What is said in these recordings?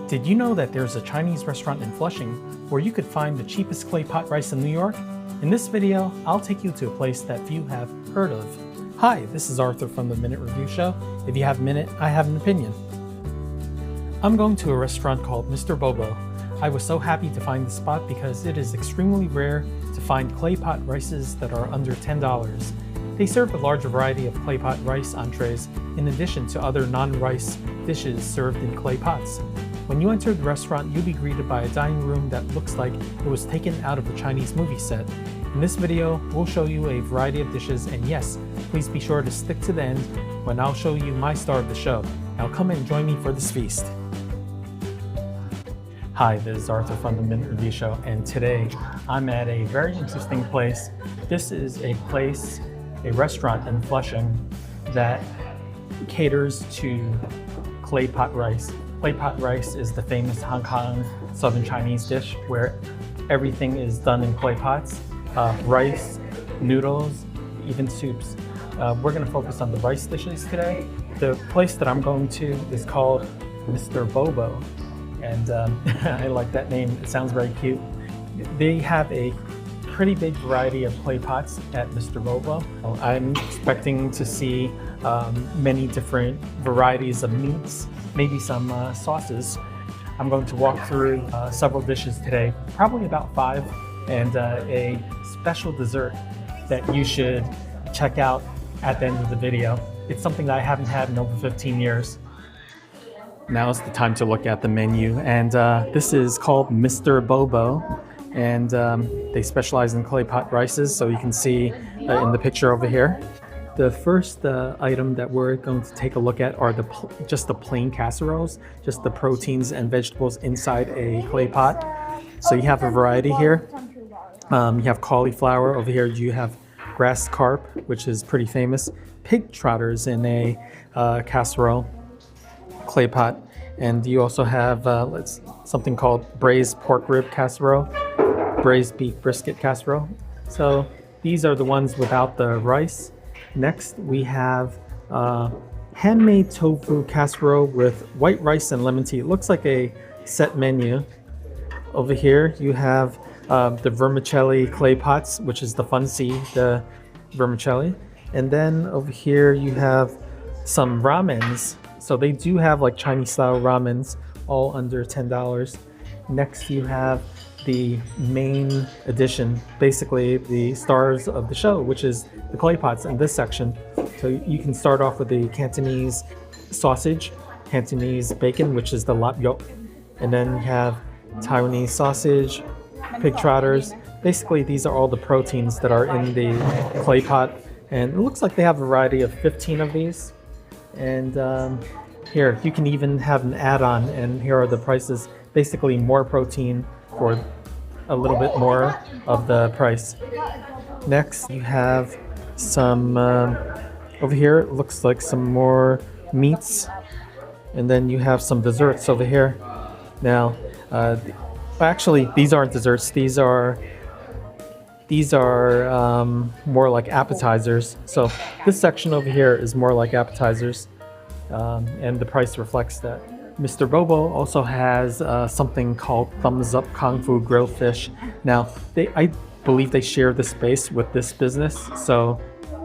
Did you know that there's a Chinese restaurant in Flushing where you could find the cheapest clay pot rice in New York? In this video, I'll take you to a place that few have heard of. Hi, this is Arthur from the Minute Review Show. If you have a minute, I have an opinion. I'm going to a restaurant called MrBoBo. I was so happy to find the spot because it is extremely rare to find clay pot rices that are under $10. They serve a large variety of clay pot rice entrees in addition to other non-rice dishes served in clay pots. When you enter the restaurant, you'll be greeted by a dining room that looks like it was taken out of a Chinese movie set. In this video, we'll show you a variety of dishes, and yes, please be sure to stick to the end when I'll show you my star of the show. Now come and join me for this feast. Hi, this is Arthur from the Minute Review Show, and today I'm at a very interesting place. This is a restaurant in Flushing that caters to clay pot rice. Clay pot rice is the famous Hong Kong Southern Chinese dish where everything is done in clay pots. Rice, noodles, even soups. We're going to focus on the rice dishes today. The place that I'm going to is called MrBoBo, and I like that name. It sounds very cute. They have a pretty big variety of clay pots at MrBoBo. I'm expecting to see many different varieties of meats, maybe some sauces. I'm going to walk through several dishes today, probably about 5, and a special dessert that you should check out at the end of the video. It's something that I haven't had in over 15 years. Now is the time to look at the menu, and this is called MrBoBo, and they specialize in clay pot rices, so you can see in the picture over here. The first item that we're going to take a look at are just the plain casseroles, just the proteins and vegetables inside a clay pot. So you have a variety here. You have cauliflower over here. You have grass carp, which is pretty famous. Pig trotters in a casserole, clay pot. And you also have something called braised pork rib casserole, braised beef brisket casserole. So these are the ones without the rice. Next, we have handmade tofu casserole with white rice and lemon tea. It looks like a set menu. Over here, you have the vermicelli clay pots, which is the funsi, the vermicelli. And then over here, you have some ramens. So they do have like Chinese-style ramens, all under $10. Next, you have the main addition, basically the stars of the show, which is the clay pots in this section. So you can start off with the Cantonese sausage, Cantonese bacon, which is the lap yolk, and then you have Taiwanese sausage, pig trotters. Basically, these are all the proteins that are in the clay pot, and it looks like they have a variety of 15 of these. And here, you can even have an add-on, and here are the prices. Basically, more protein for a little bit more of the price. Next, you have some, over here, it looks like some more meats. And then you have some desserts over here. Now, actually, these aren't desserts. These are more like appetizers. So this section over here is more like appetizers. And the price reflects that. MrBoBo also has something called Thumbs Up Kung Fu Grilled Fish. Now, I believe they share the space with this business, so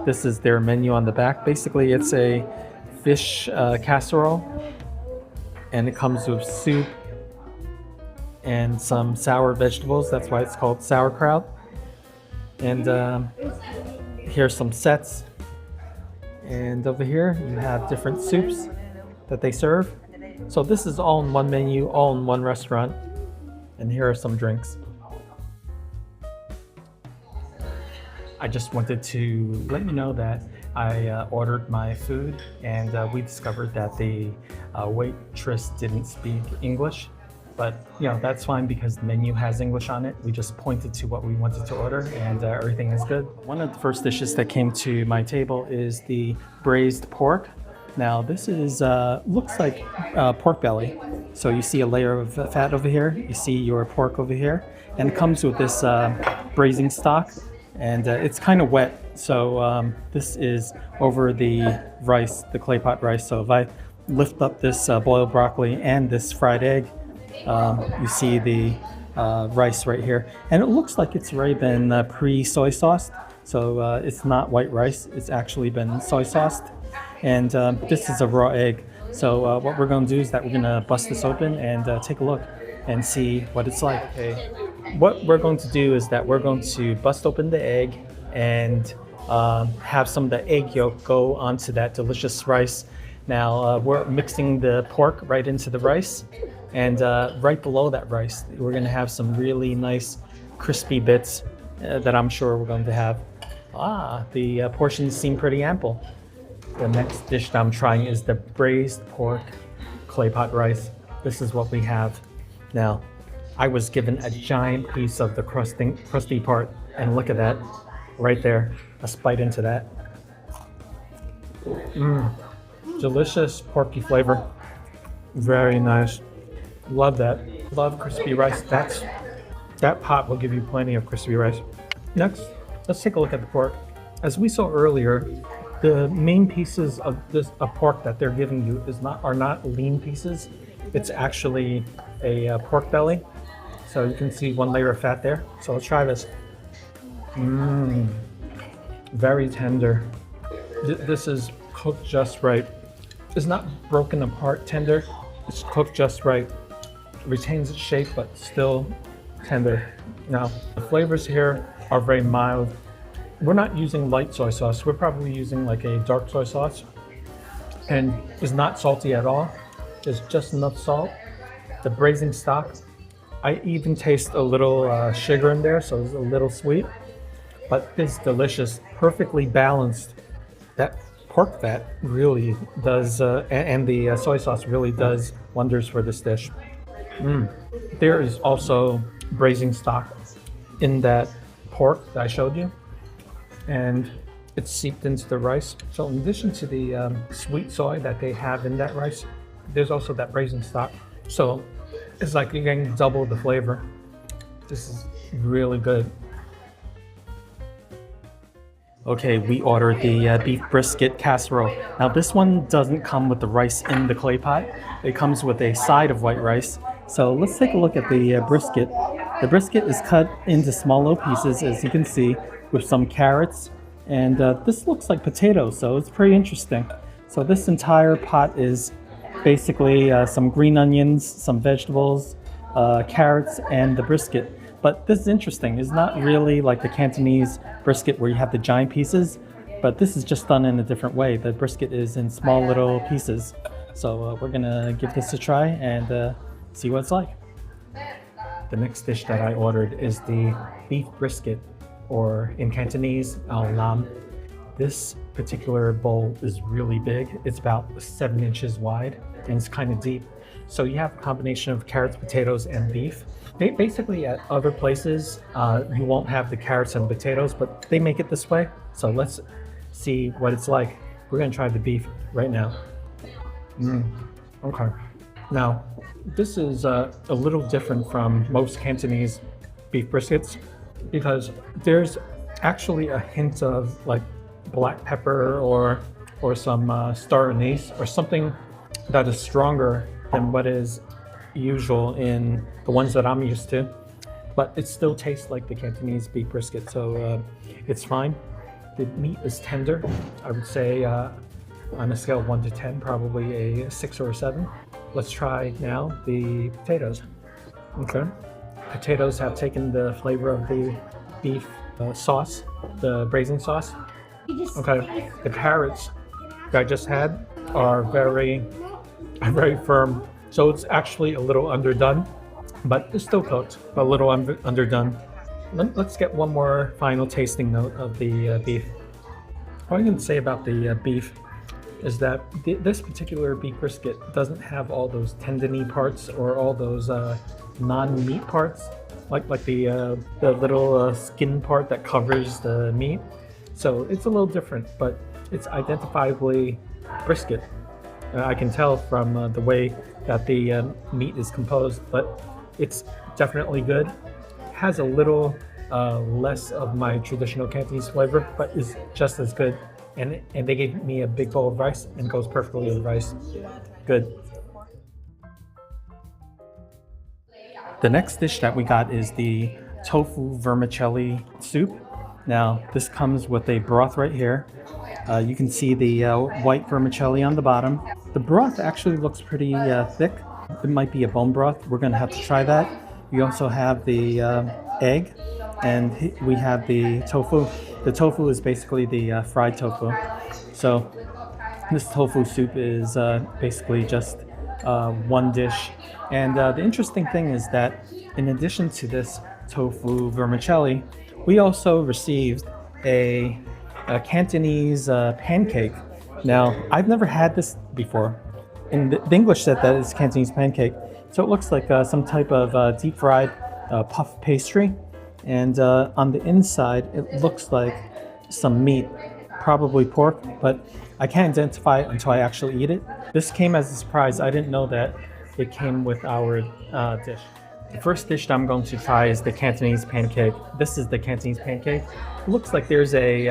this is their menu on the back. Basically, it's a fish casserole, and it comes with soup and some sour vegetables. That's why it's called sauerkraut. And here's some sets. And over here, you have different soups that they serve. So this is all in one menu, all in one restaurant. And here are some drinks. I just wanted to let you know that I ordered my food, and we discovered that the waitress didn't speak English. But that's fine because the menu has English on it. We just pointed to what we wanted to order, and everything is good. One of the first dishes that came to my table is the braised pork. Now this is looks like pork belly. So you see a layer of fat over here. You see your pork over here, and it comes with this braising stock, and it's kind of wet. So this is over the rice, the clay pot rice. So if I lift up this boiled broccoli and this fried egg, You see the rice right here, and it looks like it's already been pre-soy sauced. So it's not white rice, it's actually been soy sauced. And this is a raw egg. So what we're going to do is that we're going to bust this open and take a look and see what it's like. Okay. What we're going to do is that we're going to bust open the egg and have some of the egg yolk go onto that delicious rice. Now we're mixing the pork right into the rice, and right below that rice we're going to have some really nice crispy bits that I'm sure we're going to have. The portions seem pretty ample. The next dish that I'm trying is the braised pork clay pot rice. This is what we have. Now, I was given a giant piece of the crusty part, and look at that, right there. Let's bite into that. Delicious porky flavor. Very nice. Love that. Love crispy rice. That pot will give you plenty of crispy rice. Next, let's take a look at the pork. As we saw earlier, the main pieces of pork that they're giving you are not lean pieces. It's actually a pork belly. So you can see one layer of fat there. So let's try this. Very tender. This is cooked just right. It's not broken apart tender. It's cooked just right. It retains its shape, but still tender. Now, the flavors here are very mild. We're not using light soy sauce. We're probably using like a dark soy sauce. And it's not salty at all. There's just enough salt. The braising stock, I even taste a little sugar in there, so it's a little sweet. But it's delicious, perfectly balanced. That pork fat really does, and the soy sauce really does wonders for this dish. There is also braising stock in that pork that I showed you, and it's seeped into the rice. So in addition to the sweet soy that they have in that rice, there's also that braising stock. So it's like you're getting double the flavor. This is really good. Okay, we ordered the beef brisket casserole. Now this one doesn't come with the rice in the clay pot. It comes with a side of white rice. So let's take a look at the brisket. The brisket is cut into small little pieces, as you can see, with some carrots. And this looks like potatoes, so it's pretty interesting. So this entire pot is basically some green onions, some vegetables, carrots, and the brisket. But this is interesting. It's not really like the Cantonese brisket where you have the giant pieces, but this is just done in a different way. The brisket is in small little pieces. So we're gonna give this a try and see what it's like. The next dish that I ordered is the beef brisket, or in Cantonese, ao lam. This particular bowl is really big. It's about 7 inches wide and it's kind of deep. So you have a combination of carrots, potatoes, and beef. Basically at other places, you won't have the carrots and potatoes, but they make it this way. So let's see what it's like. We're gonna try the beef right now. Okay. Now, this is a little different from most Cantonese beef briskets because there's actually a hint of like black pepper or some star anise or something that is stronger than what is usual in the ones that I'm used to, but it still tastes like the Cantonese beef brisket, so it's fine. The meat is tender. I would say on a scale of 1 to 10, probably a 6 or a 7. Let's try now the potatoes. Okay. Potatoes have taken the flavor of the beef sauce, the braising sauce. Okay. The carrots that I just had are very firm. So it's actually a little underdone, but it's still cooked, but a little underdone. Let's get one more final tasting note of the beef. What I can say about the beef is that this particular beef brisket doesn't have all those tendony parts or all those non-meat parts, like the little skin part that covers the meat. So it's a little different, but it's identifiably brisket. I can tell from the way that the meat is composed, but it's definitely good. Has a little less of my traditional Cantonese flavor, but is just as good. And they gave me a big bowl of rice and goes perfectly with rice. Good. The next dish that we got is the tofu vermicelli soup. Now, this comes with a broth right here. You can see the white vermicelli on the bottom. The broth actually looks pretty thick. It might be a bone broth. We're gonna have to try that. We also have the egg, and we have the tofu. The tofu is basically the fried tofu. So this tofu soup is basically just one dish. And the interesting thing is that in addition to this tofu vermicelli, we also received a Cantonese pancake. Now, I've never had this before. In the English said that it's Cantonese pancake. So it looks like some type of deep fried puff pastry. And on the inside, it looks like some meat, probably pork, but I can't identify it until I actually eat it. This came as a surprise. I didn't know that it came with our dish. The first dish that I'm going to try is the Cantonese pancake. This is the Cantonese pancake. It looks like there's a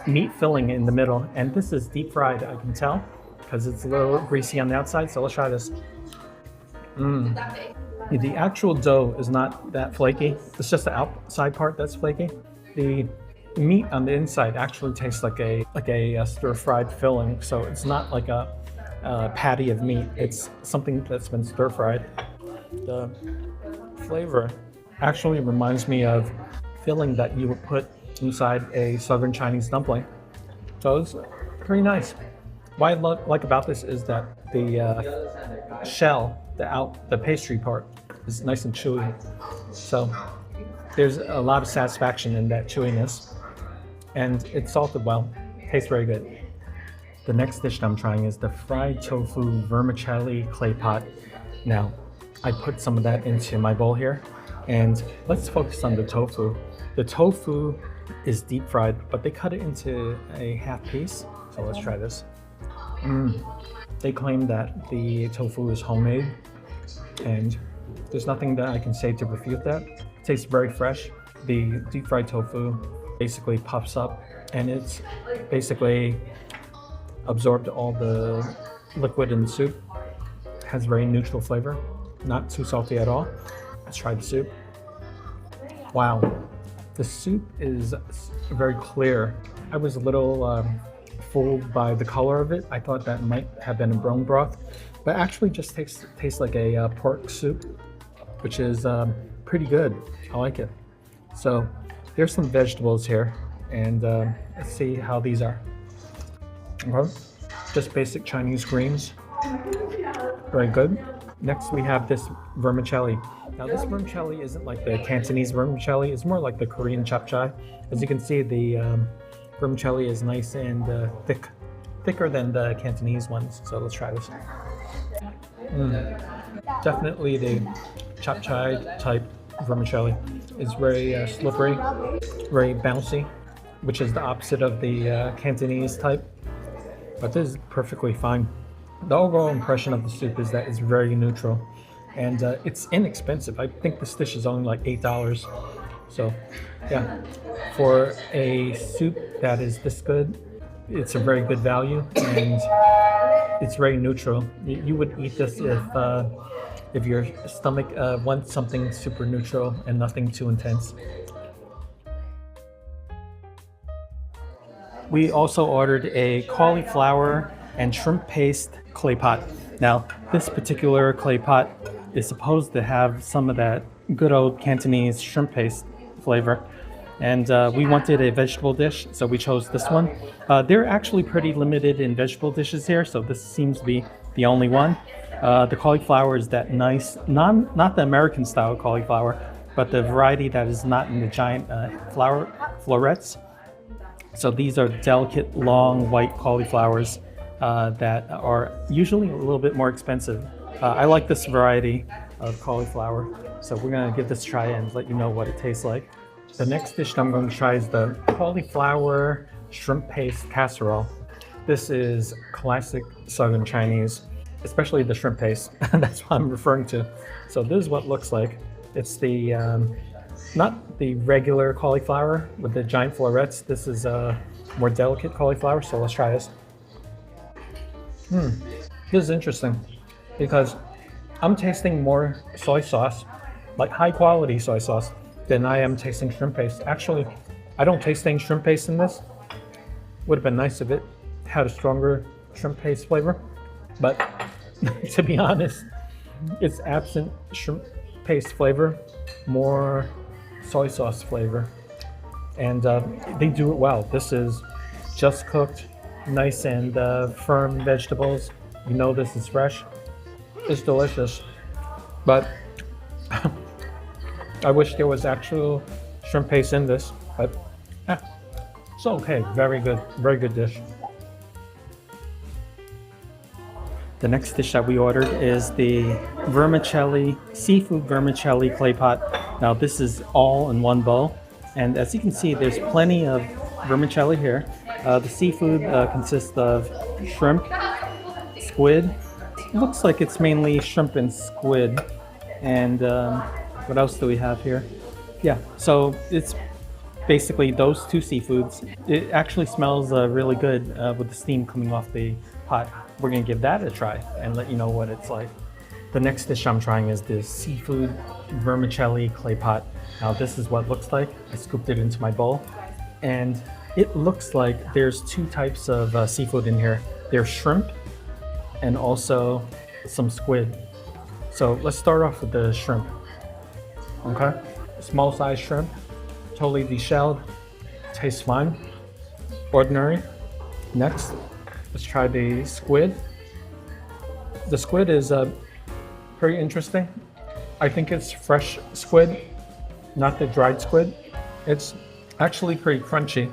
meat filling in the middle, and this is deep fried, I can tell, because it's a little greasy on the outside, so let's try this. The actual dough is not that flaky. It's just the outside part that's flaky. The meat on the inside actually tastes like a stir-fried filling, so it's not like a patty of meat. It's something that's been stir-fried. The flavor actually reminds me of filling that you would put inside a southern Chinese dumpling. So it's pretty nice. What I like about this is that the shell, the pastry part, is nice and chewy. So there's a lot of satisfaction in that chewiness. And it's salted well. Tastes very good. The next dish that I'm trying is the fried tofu vermicelli clay pot. Now, I put some of that into my bowl here, and let's focus on the tofu. The tofu is deep fried, but they cut it into a half piece. So let's try this. They claim that the tofu is homemade, and there's nothing that I can say to refute that. It tastes very fresh. The deep fried tofu basically puffs up, and it's basically absorbed all the liquid in the soup. It has very neutral flavor, not too salty at all. Let's try the soup. Wow, the soup is very clear. I was a little fooled by the color of it. I thought that might have been a bone broth, but actually just tastes like a pork soup, which is pretty good. I like it. So there's some vegetables here, and let's see how these are. Okay. Just basic Chinese greens. Very good. Next we have this vermicelli. Now this vermicelli isn't like the Cantonese vermicelli, it's more like the Korean chapchae. As you can see, the vermicelli is nice and thicker than the Cantonese ones. So let's try this. Definitely the chapchae type vermicelli. It's very slippery, very bouncy, which is the opposite of the Cantonese type. But this is perfectly fine. The overall impression of the soup is that it's very neutral, and it's inexpensive. I think this dish is only like $8. So yeah, for a soup that is this good, it's a very good value, and it's very neutral. You would eat this if your stomach wants something super neutral and nothing too intense. We also ordered a cauliflower and shrimp paste clay pot. Now, this particular clay pot is supposed to have some of that good old Cantonese shrimp paste flavor. And we wanted a vegetable dish, so we chose this one. They're actually pretty limited in vegetable dishes here, so this seems to be the only one. The cauliflower is that nice, not the American style cauliflower, but the variety that is not in the giant florets. So these are delicate, long, white cauliflowers that are usually a little bit more expensive. I like this variety of cauliflower, so we're gonna give this a try and let you know what it tastes like. The next dish that I'm going to try is the cauliflower shrimp paste casserole. This is classic Southern Chinese, especially the shrimp paste. That's what I'm referring to. So this is what it looks like. It's the not the regular cauliflower with the giant florets. This is a more delicate cauliflower, so let's try this. This is interesting because I'm tasting more soy sauce like high quality soy sauce than I am tasting shrimp paste. Actually, I don't taste any shrimp paste in this. Would have been nice if it had a stronger shrimp paste flavor, but to be honest, it's absent shrimp paste flavor, more soy sauce flavor, and they do it well. This is just cooked, nice and firm vegetables. You know this is fresh. It's delicious, but I wish there was actual shrimp paste in this, but it's okay. Very good dish. The next dish that we ordered is the vermicelli, seafood vermicelli clay pot. Now this is all in one bowl, and as you can see, there's plenty of vermicelli here. The seafood consists of shrimp, squid. It looks like it's mainly shrimp and squid. And what else do we have here? Yeah, so it's basically those two seafoods. It actually smells really good with the steam coming off the pot. We're gonna give that a try and let you know what it's like. The next dish I'm trying is this seafood vermicelli clay pot. Now this is what it looks like. I scooped it into my bowl, and it looks like there's two types of seafood in here. There's shrimp and also some squid. So let's start off with the shrimp. Okay, small size shrimp, totally deshelled, tastes fine, ordinary. Next, let's try the squid. The squid is pretty interesting. I think it's fresh squid, not the dried squid. It's actually pretty crunchy.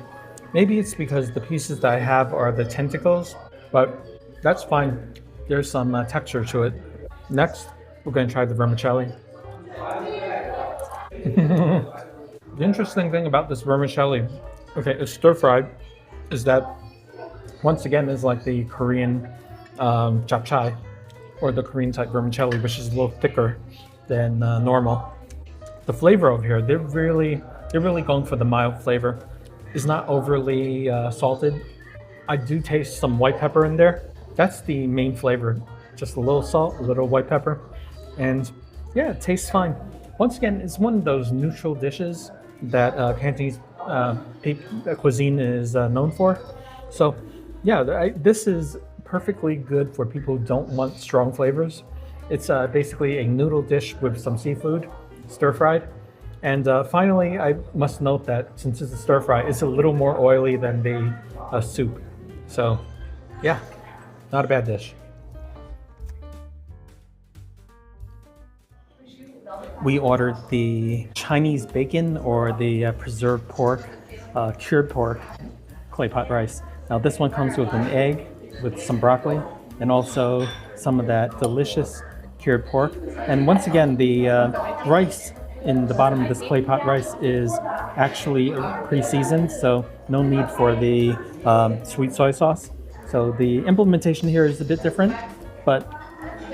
Maybe it's because the pieces that I have are the tentacles, but that's fine. There's some texture to it. Next, we're going to try the vermicelli. The interesting thing about this vermicelli, okay, it's stir fried, is that once again is like the Korean japchae or the Korean type vermicelli, which is a little thicker than normal. The flavor over here, they're really going for the mild flavor. It's not overly salted. I do taste some white pepper in there. That's the main flavor. Just a little salt, a little white pepper, and yeah, it tastes fine. Once again, it's one of those neutral dishes that Cantonese cuisine is known for. So yeah, this is perfectly good for people who don't want strong flavors. It's basically a noodle dish with some seafood, stir-fried. And finally, I must note that since it's a stir-fry, it's a little more oily than the soup. So yeah, not a bad dish. We ordered the Chinese bacon or the preserved pork, cured pork clay pot rice. Now this one comes with an egg, with some broccoli, and also some of that delicious cured pork. And once again, the rice in the bottom of this clay pot rice is actually pre-seasoned, so no need for the sweet soy sauce. So the implementation here is a bit different, but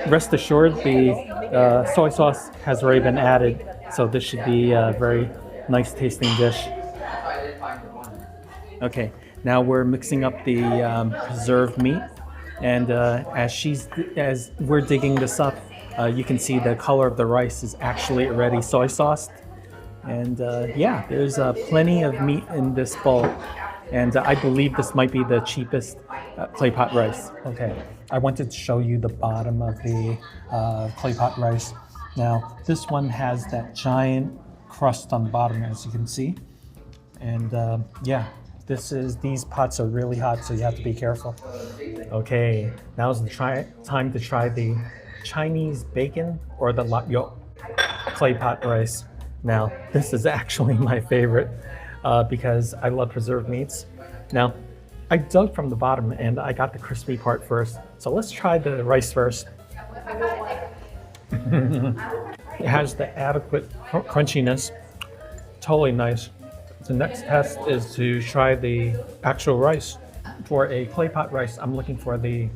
rest assured the soy sauce has already been added, so this should be a very nice tasting dish. Okay, now we're mixing up the preserved meat, and as we're digging this up, you can see the color of the rice is actually already soy sauced. And yeah, there's plenty of meat in this bowl. And I believe this might be the cheapest clay pot rice. Okay, I wanted to show you the bottom of the clay pot rice. Now, this one has that giant crust on the bottom, as you can see. And yeah, these pots are really hot, so you have to be careful. Okay, now's the time to try the Chinese bacon or the lap yok clay pot rice. Now, this is actually my favorite because I love preserved meats. Now, I dug from the bottom and I got the crispy part first. So let's try the rice first. It has the adequate crunchiness, totally nice. The next test is to try the actual rice. For a clay pot rice, I'm looking for the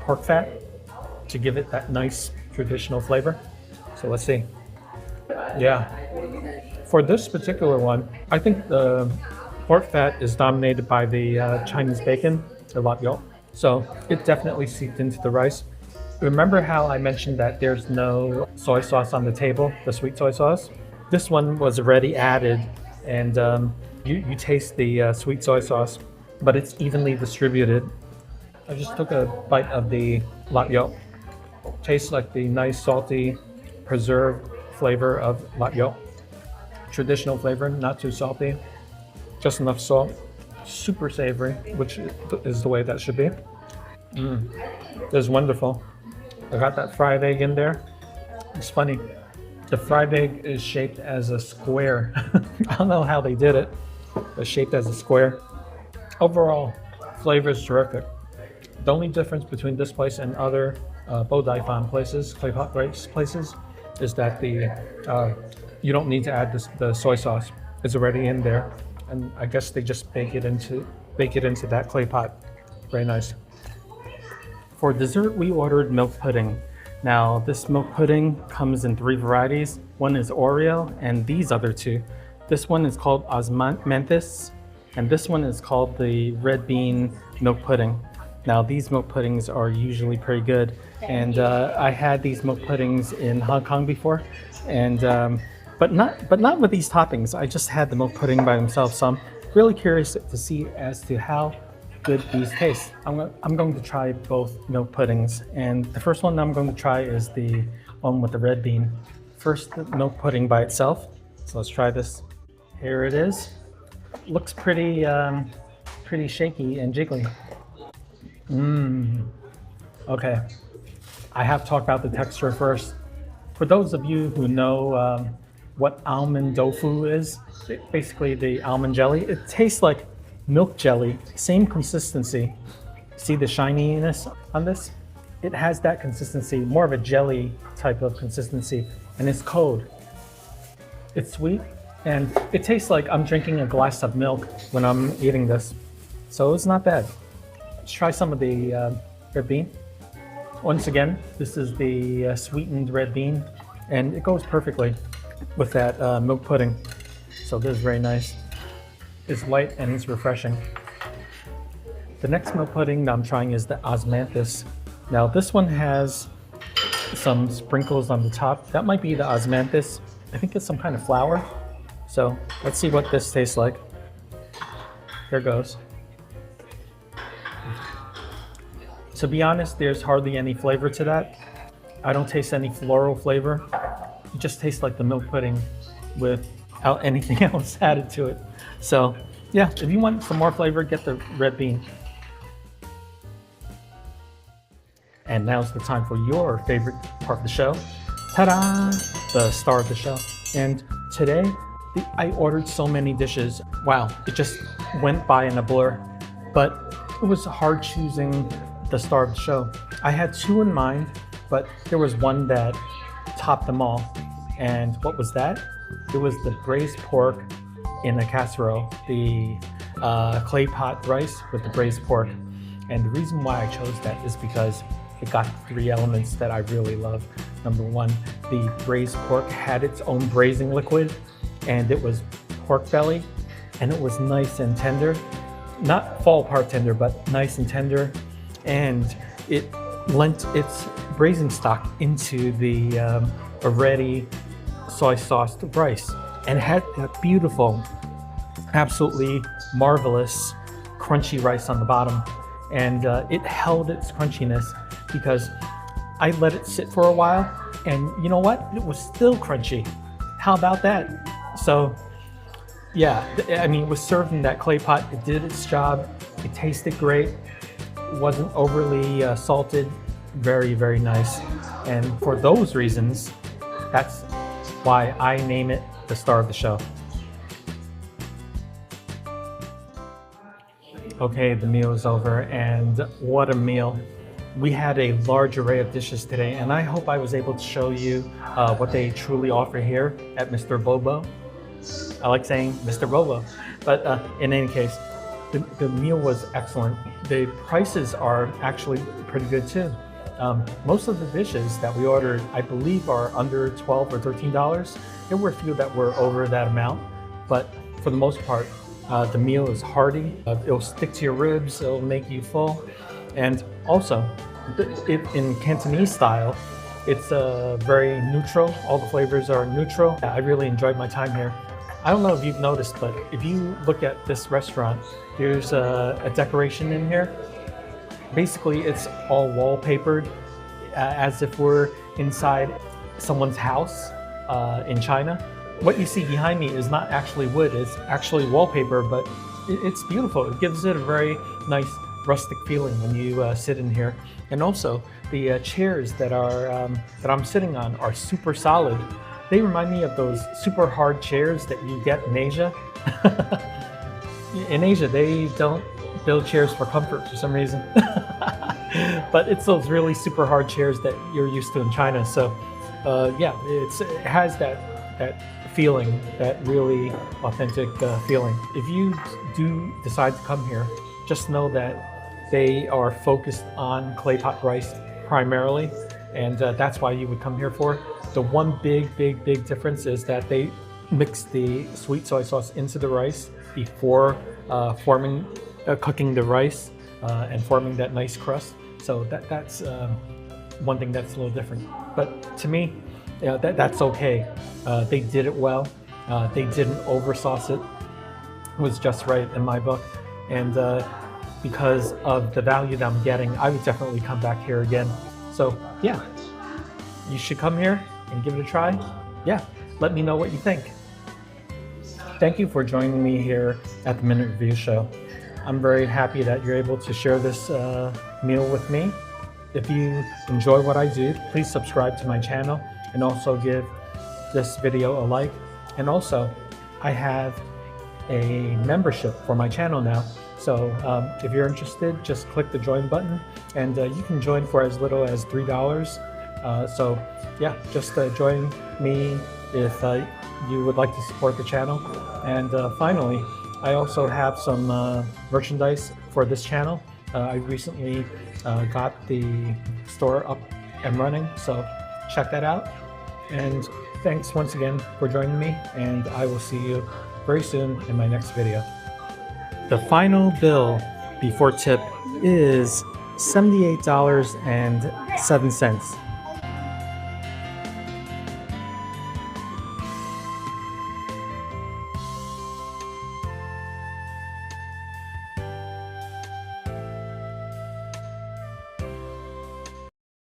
pork fat to give it that nice traditional flavor. So let's see. Yeah, for this particular one, I think the pork fat is dominated by the Chinese bacon, the lap yok. So it definitely seeped into the rice. Remember how I mentioned that there's no soy sauce on the table, the sweet soy sauce? This one was already added, and you taste the sweet soy sauce, but it's evenly distributed. I just took a bite of the lap yolk. Tastes like the nice salty preserved flavor of lap yolk. Traditional flavor, not too salty, just enough salt. Super savory, which is the way that should be. It's wonderful. I got that fried egg in there. It's funny. The fried egg is shaped as a square. I don't know how they did it, but shaped as a square. Overall, flavor is terrific. The only difference between this place and other Bo Dai Fan places, Clay Pot Rice places, is that you don't need to add the soy sauce. It's already in there, and I guess they just bake it into that clay pot. Very nice. For dessert, we ordered milk pudding. Now, this milk pudding comes in 3 varieties. One is Oreo, and these other 2. This one is called osmanthus, and this one is called the red bean milk pudding. Now, these milk puddings are usually pretty good, and I had these milk puddings in Hong Kong before, and but not with these toppings. I just had the milk pudding by themselves, so I'm really curious to see as to how good these taste. I'm going to try both milk puddings, and the first one I'm going to try is the one with the red bean. First, the milk pudding by itself. So let's try this. Here it is. Looks pretty shaky and jiggly. Okay, I have to talk about the texture first. For those of you who know what almond tofu is, basically the almond jelly, it tastes like milk jelly, same consistency. See the shininess on this? It has that consistency, more of a jelly type of consistency, and it's cold. It's sweet, and it tastes like I'm drinking a glass of milk when I'm eating this. So it's not bad. Let's try some of the red bean. Once again, this is the sweetened red bean, and it goes perfectly with that milk pudding. So this is very nice. It's light and it's refreshing. The next milk pudding that I'm trying is the osmanthus. Now this one has some sprinkles on the top. That might be the osmanthus. I think it's some kind of flour. So let's see what this tastes like. Here goes. To be honest, there's hardly any flavor to that. I don't taste any floral flavor. It just tastes like the milk pudding without anything else added to it. So yeah, if you want some more flavor, get the red bean. And now's the time for your favorite part of the show. Ta-da! The star of the show. And today, I ordered so many dishes. Wow, it just went by in a blur. But it was hard choosing the star of the show. I had 2 in mind, but there was one that topped them all. And what was that? It was the braised pork in a casserole, the clay pot rice with the braised pork. And the reason why I chose that is because it got 3 elements that I really love. Number 1, the braised pork had its own braising liquid, and it was pork belly, and it was nice and tender. Not fall apart tender, but nice and tender. And it lent its braising stock into the already soy sauced rice, and had that beautiful, absolutely marvelous crunchy rice on the bottom. And it held its crunchiness because I let it sit for a while, and you know what? It was still crunchy. How about that? So yeah, I mean, it was served in that clay pot. It did its job. It tasted great. It wasn't overly salted. Very, very nice. And for those reasons, that's why I name it the star of the show. Okay, the meal is over, and what a meal. We had a large array of dishes today, and I hope I was able to show you what they truly offer here at MrBoBo. I like saying MrBoBo, but in any case, the meal was excellent. The prices are actually pretty good too. Most of the dishes that we ordered, I believe, are under $12 or $13. There were a few that were over that amount, but for the most part, the meal is hearty. It'll stick to your ribs, it'll make you full. And also, In Cantonese style, it's very neutral. All the flavors are neutral. I really enjoyed my time here. I don't know if you've noticed, but if you look at this restaurant, there's a decoration in here. Basically, it's all wallpapered as if we're inside someone's house in China. What you see behind me is not actually wood, it's actually wallpaper, but it's beautiful. It gives it a very nice rustic feeling when you sit in here. And also, the chairs that I'm sitting on are super solid. They remind me of those super hard chairs that you get in Asia. In Asia, they don't build chairs for comfort for some reason. But it's those really super hard chairs that you're used to in China. So yeah, it has that feeling, that really authentic feeling. If you do decide to come here, just know that they are focused on clay pot rice primarily, and that's why you would come here for. The one big difference is that they mix the sweet soy sauce into the rice before cooking the rice and forming that nice crust. So that's one thing that's a little different. But to me, that's okay. They did it well. They didn't oversauce it. It was just right in my book. And because of the value that I'm getting, I would definitely come back here again. So yeah, you should come here and give it a try. Yeah, let me know what you think. Thank you for joining me here at the Minute Review Show. I'm very happy that you're able to share this meal with me. If you enjoy what I do, please subscribe to my channel and also give this video a like. And also, I have a membership for my channel now. So if you're interested, just click the join button and you can join for as little as $3. So yeah, just join me if you would like to support the channel. And finally, I also have some merchandise for this channel. I recently got the store up and running, so check that out. And thanks once again for joining me, and I will see you very soon in my next video. The final bill before tip is $78.07.